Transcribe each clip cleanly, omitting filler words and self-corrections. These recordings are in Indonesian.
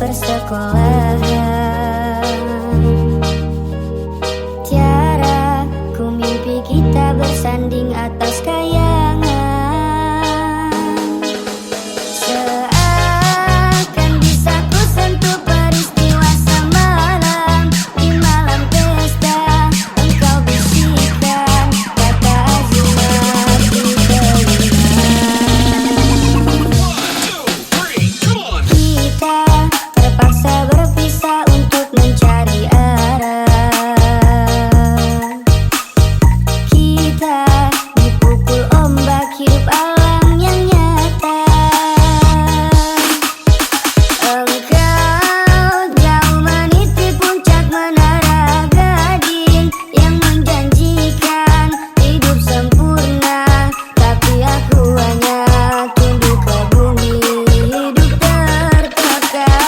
persekolahan. Tiara ku mimpi kita bersanding atas kayangan. Seakan bisa ku sentuh peristiwa semalam. Di malam pesta engkau bisikan kata azimat di telinga. Kita terpaksa berpisah untuk mencari arah. Kita dipukul ombak hidup alam yang nyata. Engkau jauh meniti puncak menara Gading yang menjanjikan hidup sempurna, tapi aku hanya tunduk ke bumi, hidup tertekan.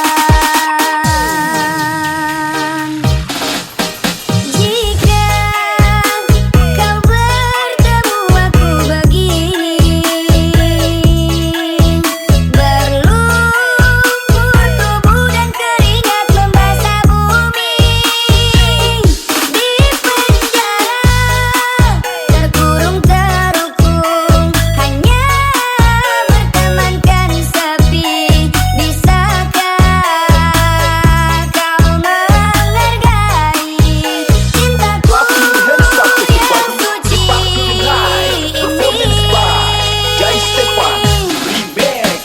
Jika kau bertemu aku begini, berlumpur tubuh dan keringat membasah bumi. Di penjara terkurung terhukum, hanya bertemankan sepi. Bisakah kau menghargai cintaku yang suci ini? Jai Stefan Remix.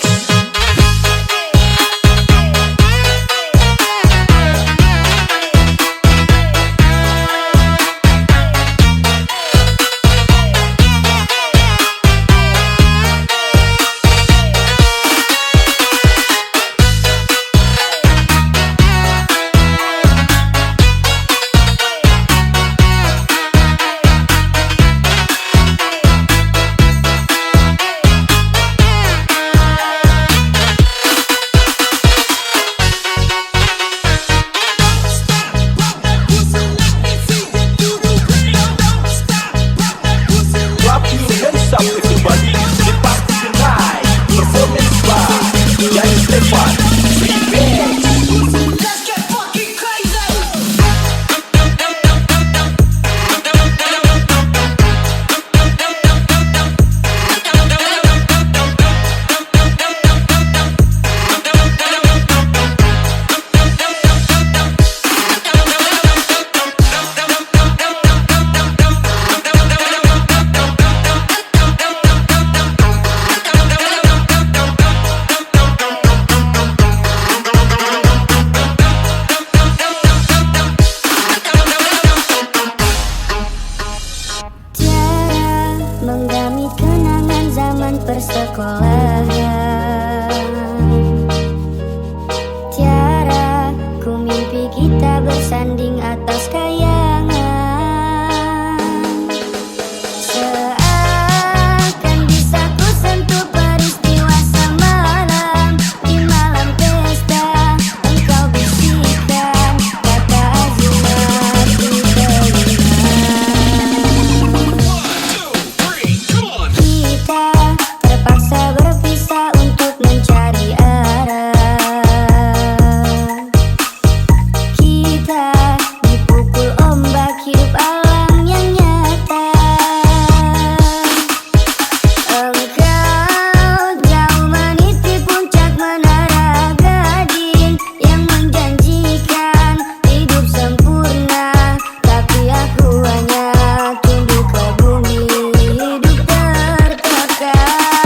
Clap your hands up everybody. The party tonight. Performance by Jai Stefan Remix. Let's get fucking crazy. Tiara menggamit kenangan zaman persekolahan. Tiara ku mimpi kita bersanding atas kayangan. Seakan bisa ku sentuh peristiwa semalam. Di malam pesta engkau bisikan kata azimat di telinga. Kita terpaksa berpisah untuk mencari arah. Kita dipukul ombak hidup alam yang nyata. Engkau jauh meniti puncak menara Gading yang menjanjikan hidup sempurna, tapi aku hanya tunduk ke bumi, hidup tertekan.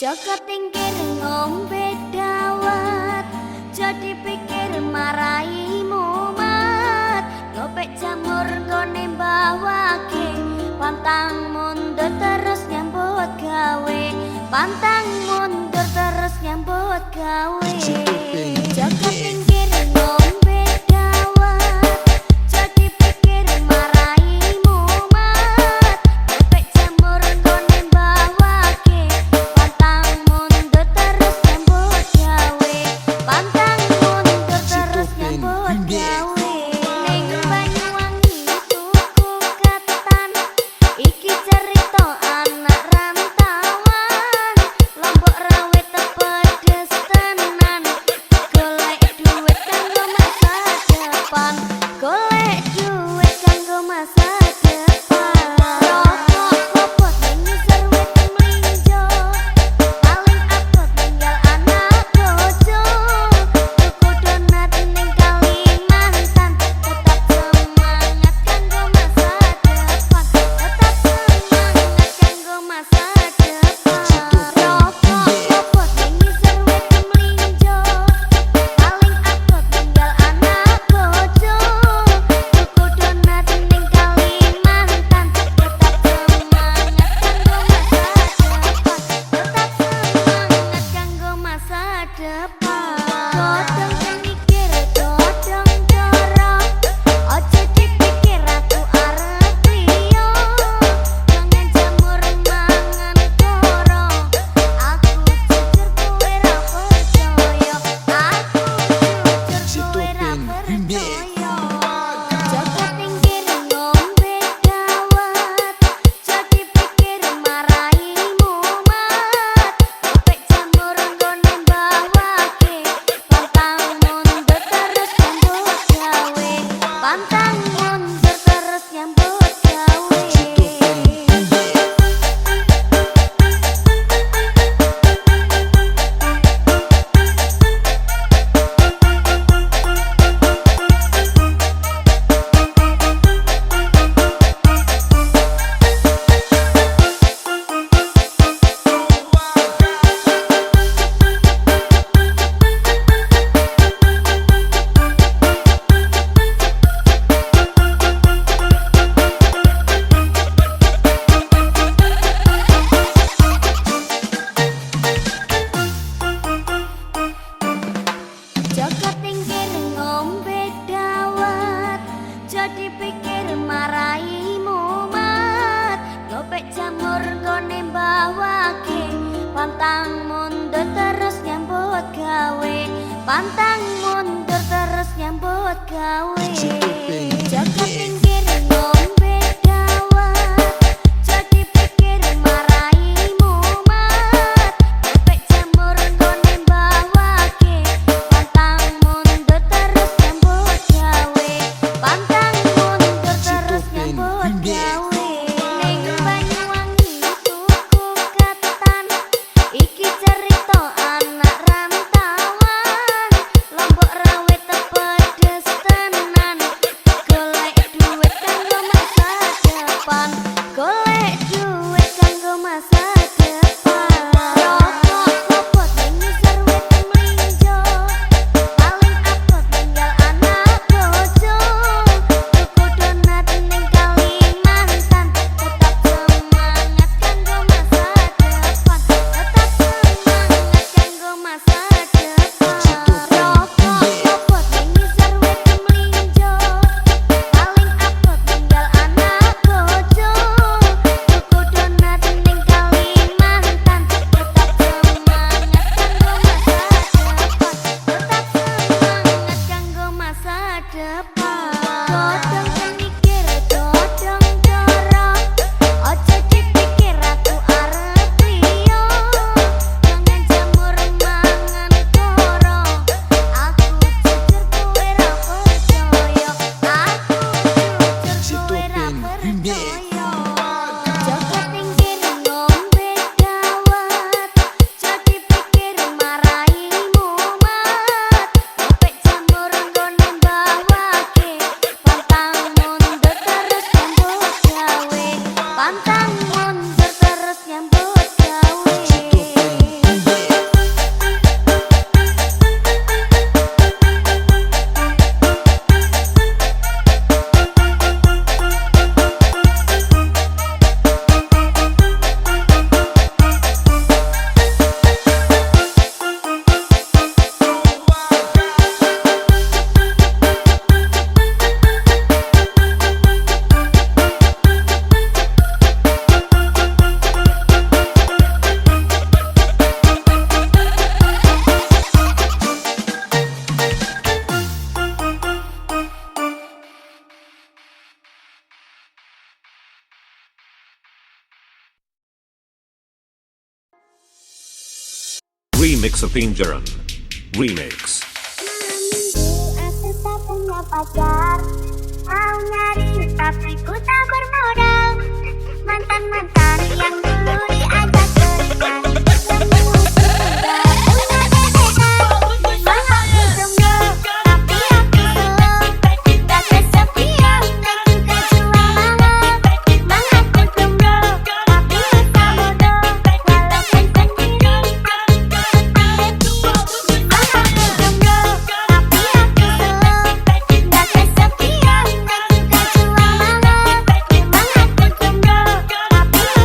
Joko tingkir ngombe dawet, jadi pikir marai mumat. Ngopek jamur gone mbawake, pantang mundur terus nyambut gawe. Pantang mundur terus nyambut gawe. Joko tingkir ngombe dawet, jadi pikir marai mumat. Ngopek jamur gone mbawake, pantang mundur terus nyambut gawe. Pantang mundur terus nyambut gawe. Ning Banyuwangi tuku ketan, iki cerita anak rantauan. Lombok rawe tepedes tenan, golek duit kanggo masa depan. Golek duit kanggo masa depan. Rokok kopot ning ngisor wit mlinjo, paling abot ninggal anak bojo. Tuku donat ning Kalimantan, tetap semangat kanggo masa depan. Tetap semangat kanggo masa depan. Rokok kopot ning ngisor wit mlinjo, paling abot ninggal anak bojo. Tuku donat ning Kalimantan, tetap semangat kanggo masa depan. Tetap semangat kanggo masa depan. Godhong mikir, godhong dorong, ojo dipikir aku arep liya. Mangan jamur mangan koro, aku jujur kowe ra percaya. Aku jujur kowe ra percaya. Joko tingkir ngombe dawet, jadi pikir marai mumat. Ngopek jamur nggone mbawake, pantang mundur terus nyambut gawe. Pantang mundur terus nyambut gawe. Joko tingkir ngombe dawet, jadi pikir marai mumat. Ngopek jamur nggone mbawake, pantang mundur terus nyambut gawe. Pantang mundur terus nyambut gawe. Joko tingkir ngombe dawet, jadi pikir marai mumat. Ngopek jamur nggone mbawake, pantang mundur terus nyambut gawe. Pantang mundur terus nyambut gawe. Ning Banyuwangi tuku ketan, iki cerita anak rantauan. Lombok rawe tepedes tenan, Alexa Pinjaran Remix. Aku tak punya pacar, mau nyari tapi ku tak bermodal. Mantan-mantan yang dulu diajak berikan, semua sudah punya gebetan. Memang aku jomblo, tapi aku slow, gak kesepian dan juga jual malam. Memang aku jomblo, tapi masa bodoh, walaupun sendiri aku tetap happy. Memang aku jomblo, tapi aku slow, gak kesepian dan juga jual malam. Memang aku jomblo, tapi masa bodoh, walaupun sendiri aku tetap happy.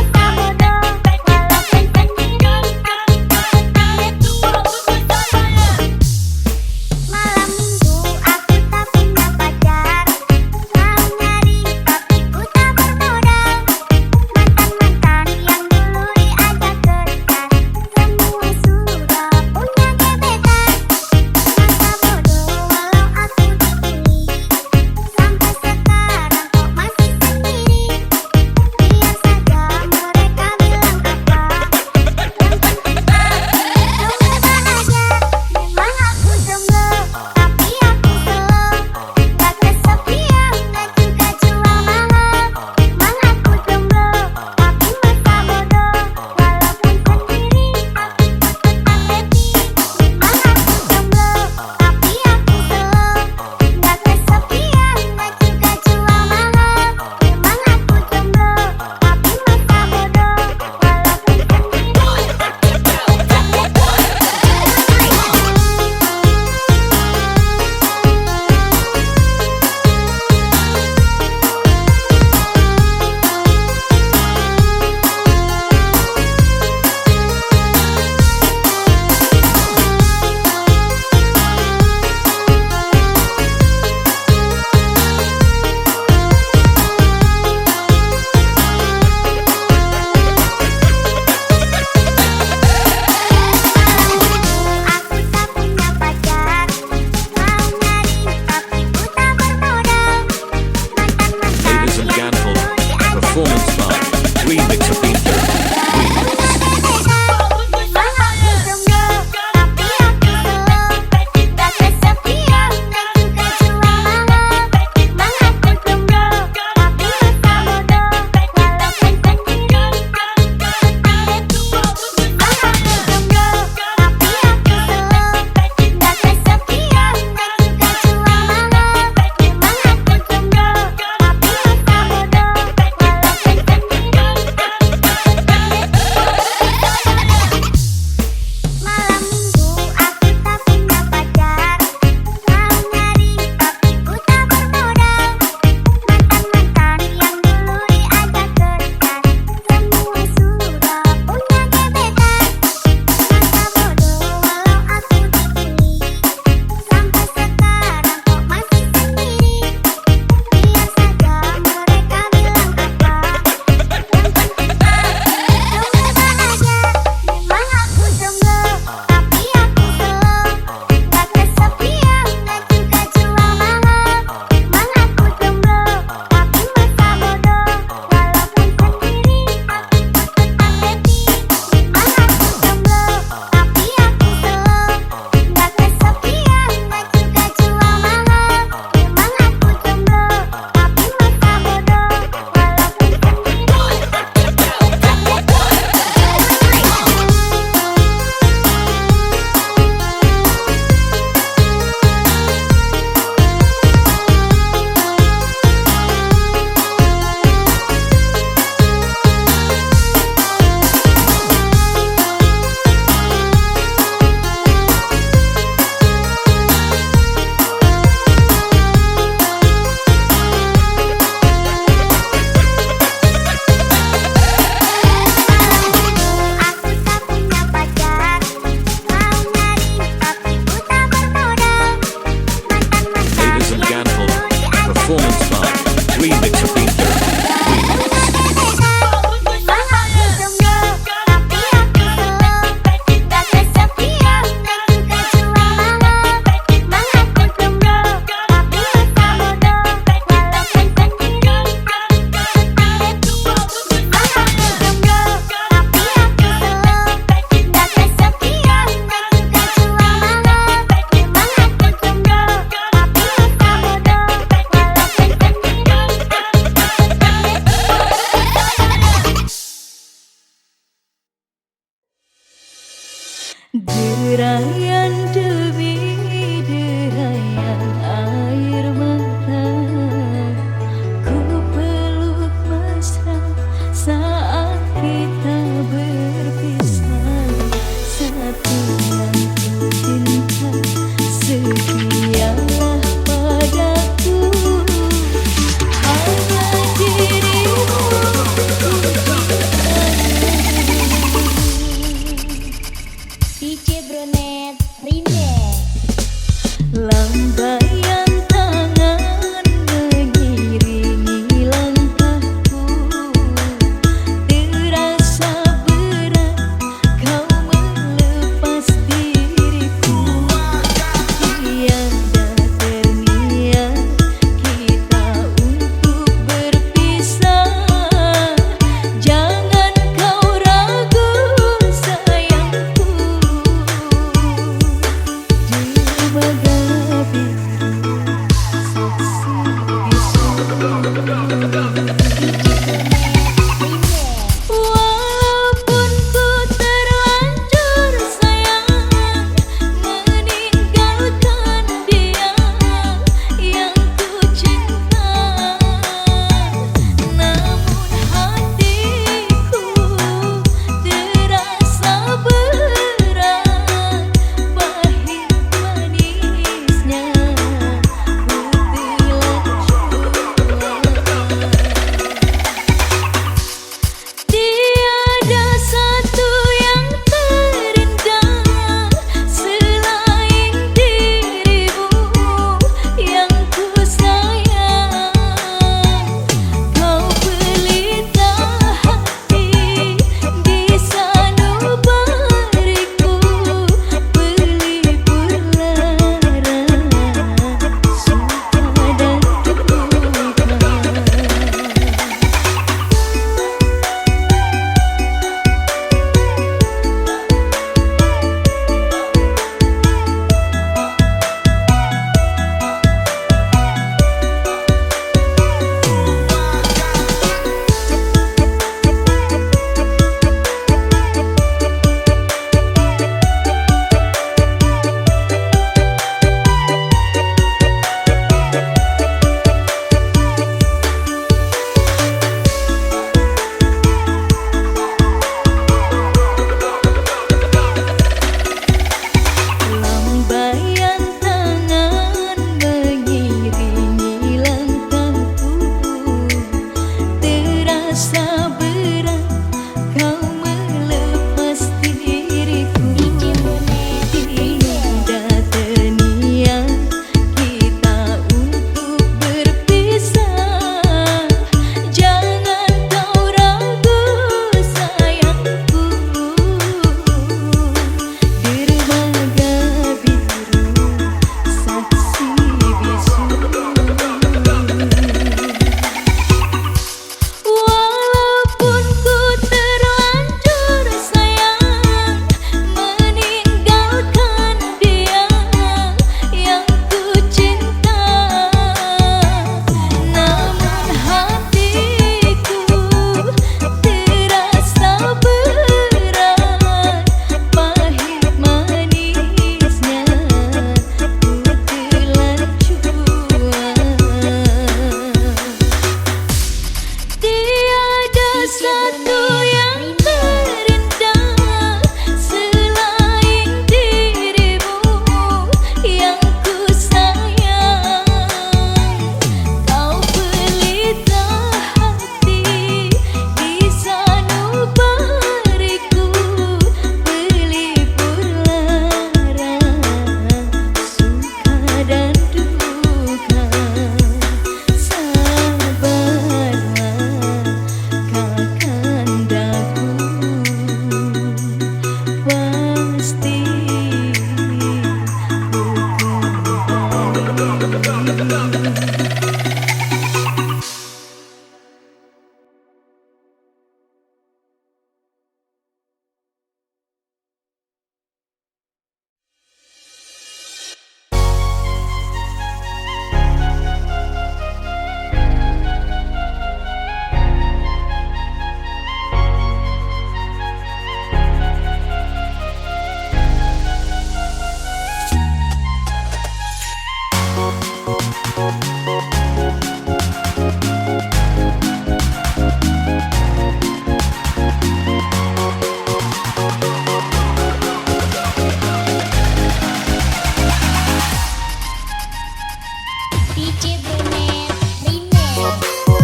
DJ Brunet Remix.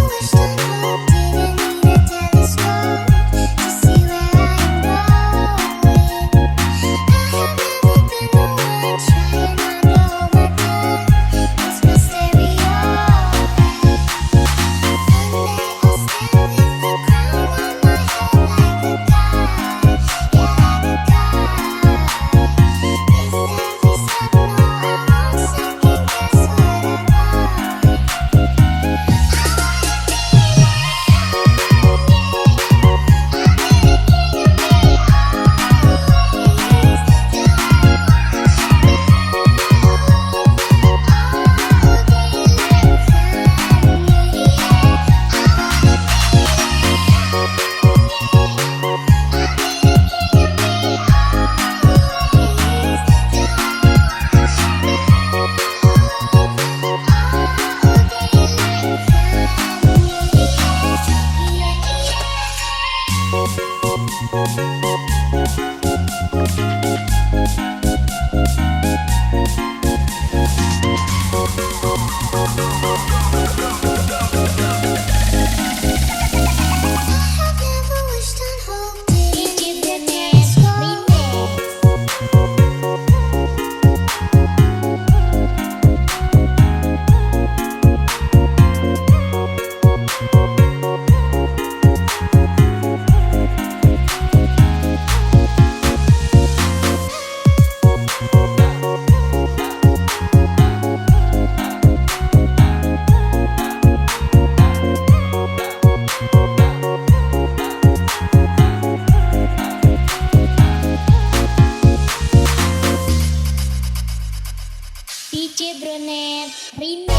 Wish that love didn't need a telescope to see where I'm going. I have never been the one trying not to hold my breath. It's my stereo. Someday I'll stand with the crown on my head like a god. Yeah, like a god. This every step, no, I won't second guess what I want. I've never wished on hope. DJ Brunet Remix. DJ Brunet Remix.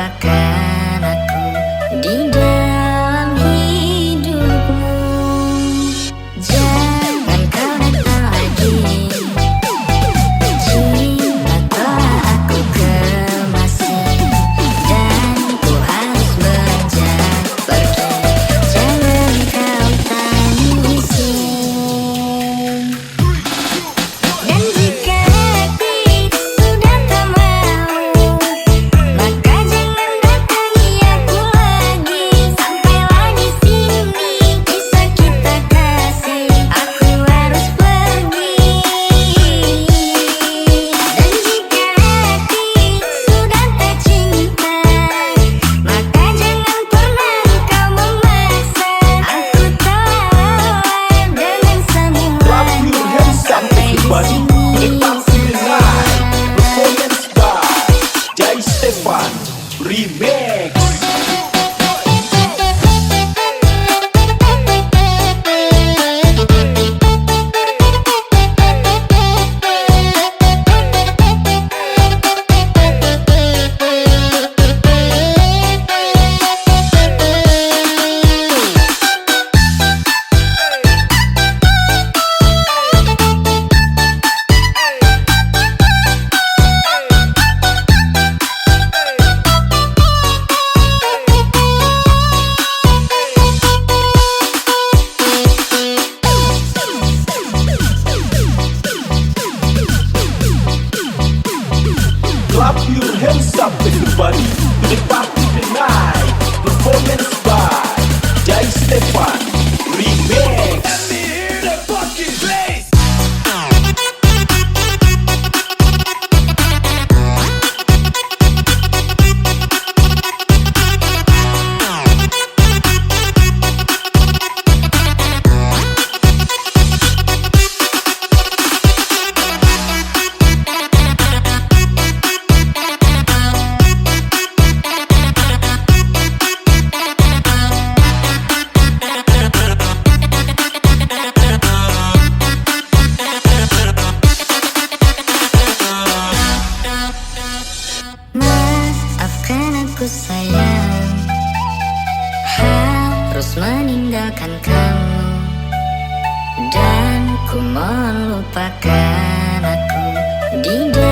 lupakan aku di dalam hidupmu. Jangan kau datang lagi, cinta telah aku kemasi, dan ku harus beranjak pergi. Jangan kau tangisi. Dan jika hati sudah tak mau, maka jangan datangi aku lagi. Sampailah di sini kisah kita kasih, aku harus pergi. Dan jika hati sudah tak cinta, maka jangan pernah kau memaksa. Aku telah lelah dengan semua. Clap your hands up everybody to the party tonight. Performance by Jai Stefan Remix. Clap your hands up everybody to the party tonight. Performance by Jai Stefan Remix. Let me hear the fucking bass. Maafkan aku sayang, harus meninggalkan kamu, dan ku mohon lupakan aku di dalam